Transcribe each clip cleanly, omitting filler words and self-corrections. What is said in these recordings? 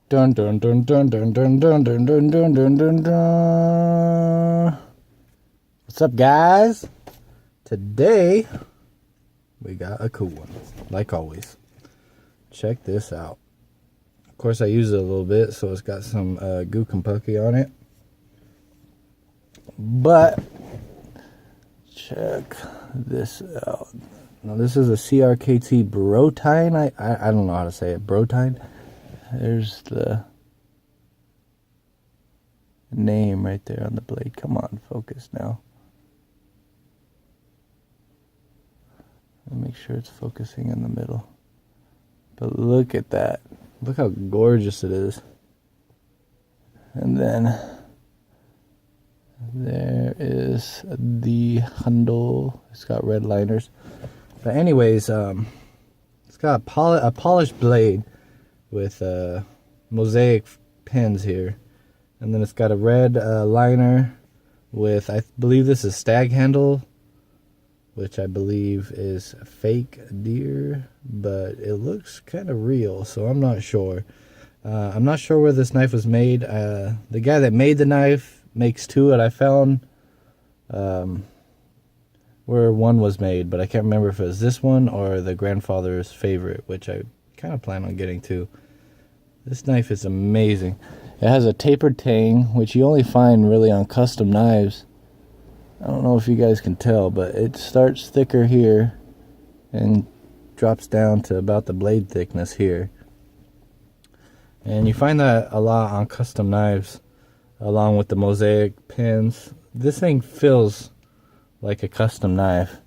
Dun dun dun dun dun dun dun dun dun dun dun dun dun. What's up, guys? Today we got a cool one, like always. Check this out. Of course, I use it a little bit, so it's got some goo kumpucky on it. But check this out. Now, this is a CRKT tine. I don't know how to say it. Tine. There's the name right there on the blade. Come on, focus now. Let me make sure it's focusing in the middle. But look at that. Look how gorgeous it is. And then there is the handle. It's got red liners. But anyways, it's got a polished blade with mosaic pins here. And then it's got a red liner with, I believe this is stag handle, which I believe is fake deer, but it looks kind of real, so I'm not sure. I'm not sure where this knife was made. The guy that made the knife makes two that I found where one was made, but I can't remember if it was this one or the grandfather's favorite, which I kind of plan on getting to. This knife is amazing. It has a tapered tang, which you only find really on custom knives. I don't know if you guys can tell, but it starts thicker here and drops down to about the blade thickness here. And you find that a lot on custom knives, along with the mosaic pins. This thing feels like a custom knife.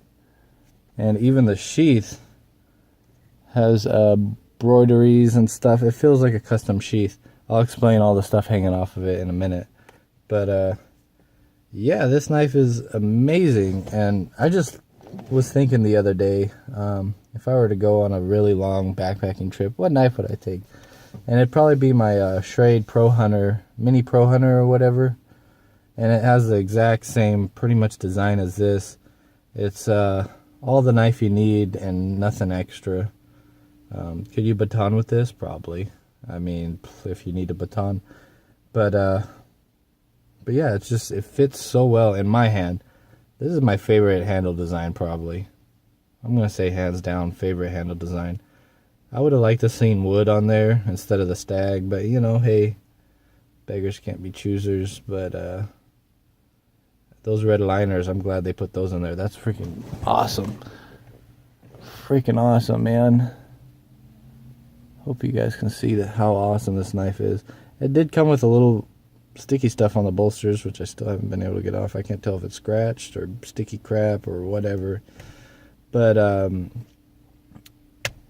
And even the sheath has embroideries and stuff. It feels like a custom sheath. I'll explain all the stuff hanging off of it in a minute. But yeah, this knife is amazing. And I just was thinking the other day, if I were to go on a really long backpacking trip, what knife would I take? And it'd probably be my Schrade Pro Hunter, Mini Pro Hunter or whatever. And it has the exact same pretty much design as this. It's all the knife you need and nothing extra. Could you baton with this? Probably. I mean, if you need a baton. But yeah, it's just, it fits so well in my hand. This is my favorite handle design, probably. I'm going to say hands down favorite handle design. I would have liked to seen wood on there instead of the stag, but you know, hey, beggars can't be choosers. But those red liners, I'm glad they put those in there. That's freaking awesome. Freaking awesome, man. Hope you guys can see how awesome this knife is. It did come with a little sticky stuff on the bolsters, which I still haven't been able to get off. I can't tell if it's scratched or sticky crap or whatever. But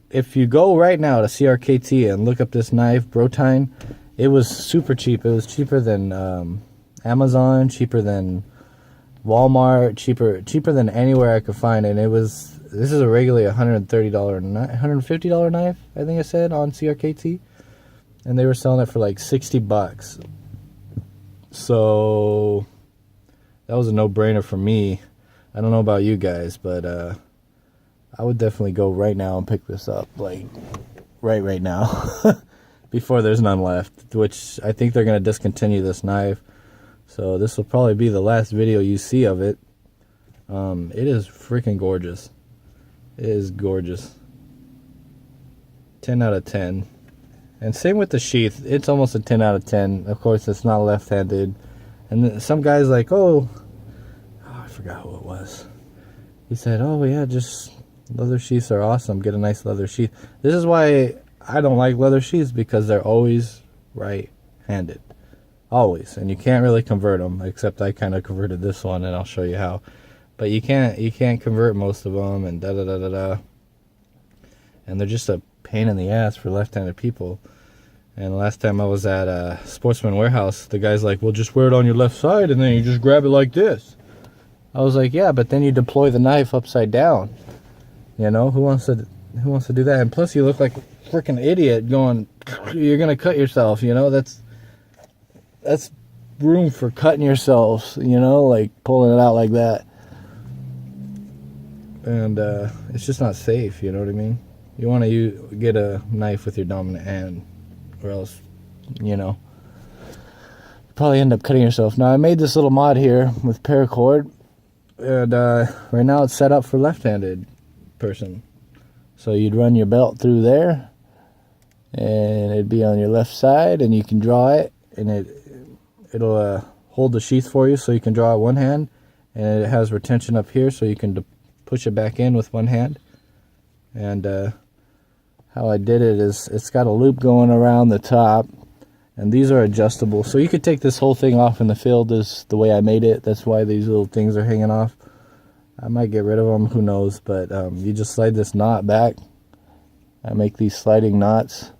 if you go right now to CRKT and look up this knife, Brotine, it was super cheap. It was cheaper than Amazon, cheaper than Walmart, cheaper than anywhere I could find. And this is a regularly $130, $150 knife, I think I said, on CRKT. And they were selling it for like $60. So that was a no-brainer for me. I don't know about you guys, but I would definitely go right now and pick this up, like right now, before there's none left, which I think they're going to discontinue this knife. So this will probably be the last video you see of it. It is freaking gorgeous. It is gorgeous. 10 out of 10. And same with the sheath. It's almost a 10 out of 10. Of course, it's not left-handed. And some guy's like, oh, I forgot who it was. He said, oh, yeah, just leather sheaths are awesome. Get a nice leather sheath. This is why I don't like leather sheaths, because they're always right-handed. Always. And you can't really convert them, except I kind of converted this one, and I'll show you how. But you can't convert most of them, and da-da-da-da-da. And they're just a pain in the ass for left-handed people. And last time I was at Sportsman Warehouse, the guy's like, well, just wear it on your left side, and then you just grab it like this. I was like, yeah, but then you deploy the knife upside down. You know, who wants to do that? And plus, you look like a freaking idiot going, you're gonna cut yourself. You know, that's room for cutting yourself. You know, like pulling it out like that. And it's just not safe. You know what I mean? You want to get a knife with your dominant hand, or else you know, probably end up cutting yourself. Now I made this little mod here with paracord, and right now it's set up for left-handed person. So you'd run your belt through there, and it'd be on your left side, and you can draw it, and it'll hold the sheath for you, so you can draw it one hand, and it has retention up here, so you can push it back in with one hand. And how I did it is it's got a loop going around the top, and these are adjustable, so you could take this whole thing off in the field. Is the way I made it. That's why these little things are hanging off. I might get rid of them, who knows, but you just slide this knot back. I make these sliding knots,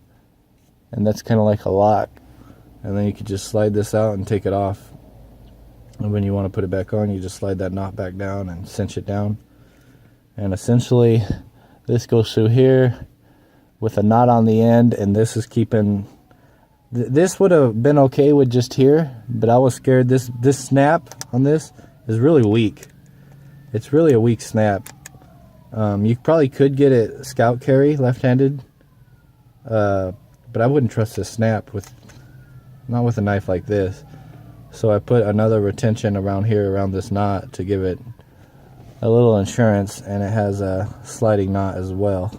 and that's kind of like a lock, and then you could just slide this out and take it off, and when you want to put it back on, you just slide that knot back down and cinch it down. And essentially this goes through here with a knot on the end, and this is keeping this would have been okay with just here, but I was scared. This snap on this is really weak. It's really a weak snap. You probably could get it scout carry left-handed, but I wouldn't trust this snap not with a knife like this. So I put another retention around here, around this knot, to give it a little insurance, and it has a sliding knot as well.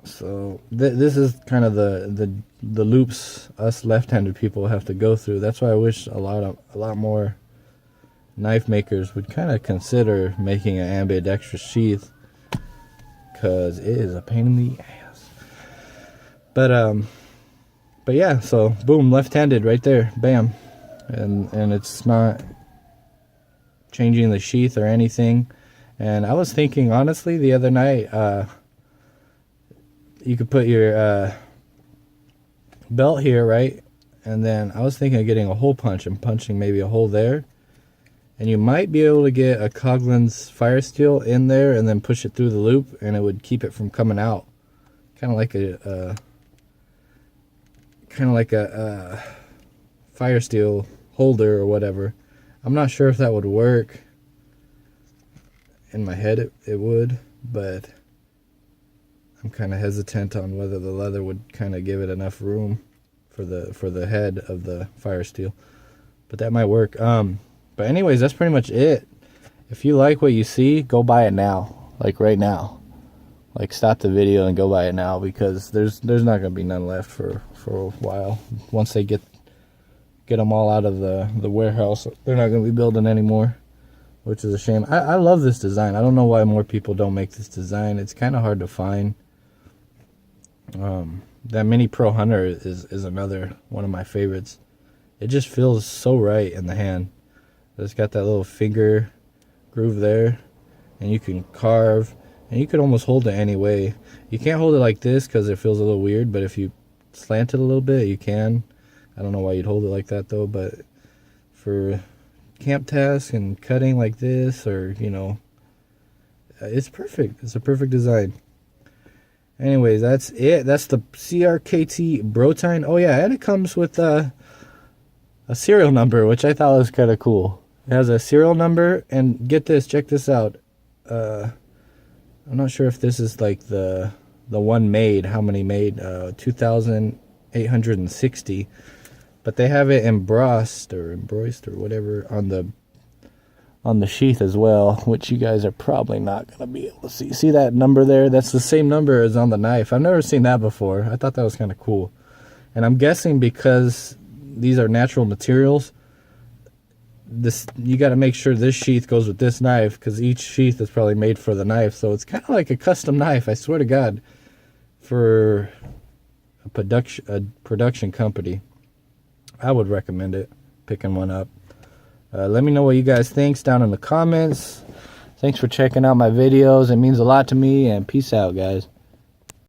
So this is kind of the loops us left-handed people have to go through. That's why I wish a lot more knife makers would kind of consider making an ambidextrous sheath, because it is a pain in the ass. But yeah, so boom, left-handed right there, bam, and it's not changing the sheath or anything. And I was thinking, honestly, the other night, you could put your belt here, right? And then I was thinking of getting a hole punch and punching maybe a hole there. And you might be able to get a Coughlin's fire steel in there and then push it through the loop, and it would keep it from coming out. Kind of like a fire steel holder or whatever. I'm not sure if that would work. In my head it would, but I'm kind of hesitant on whether the leather would kind of give it enough room for the head of the fire steel. But that might work. But anyways, that's pretty much it. If you like what you see, go buy it now. Like right now. Like stop the video and go buy it now, because there's not going to be none left for a while. Once they get them all out of the warehouse, they're not going to be building anymore, which is a shame. I love this design. I don't know why more people don't make this design. It's kind of hard to find. That Mini Pro Hunter is another one of my favorites. It just feels so right in the hand. It's got that little finger groove there, and you can carve, and you could almost hold it any way. You can't hold it like this because it feels a little weird, but if you slant it a little bit, you can. I don't know why you'd hold it like that though, but for camp tasks and cutting like this, or it's perfect. It's a perfect design. Anyways, that's it. That's the CRKT Brotine. Oh yeah, and it comes with a serial number, which I thought was kind of cool. It has a serial number, and get this, check this out. I'm not sure if this is like the one made, how many made, 2,860, but they have it embossed or whatever on the sheath as well, which you guys are probably not going to be able to see. See that number there? That's the same number as on the knife. I've never seen that before. I thought that was kind of cool. And I'm guessing because these are natural materials, you got to make sure this sheath goes with this knife, because each sheath is probably made for the knife. So it's kind of like a custom knife, I swear to God, for a production company. I would recommend it, picking one up. Let me know what you guys think down in the comments. Thanks for checking out my videos. It means a lot to me, and peace out, guys.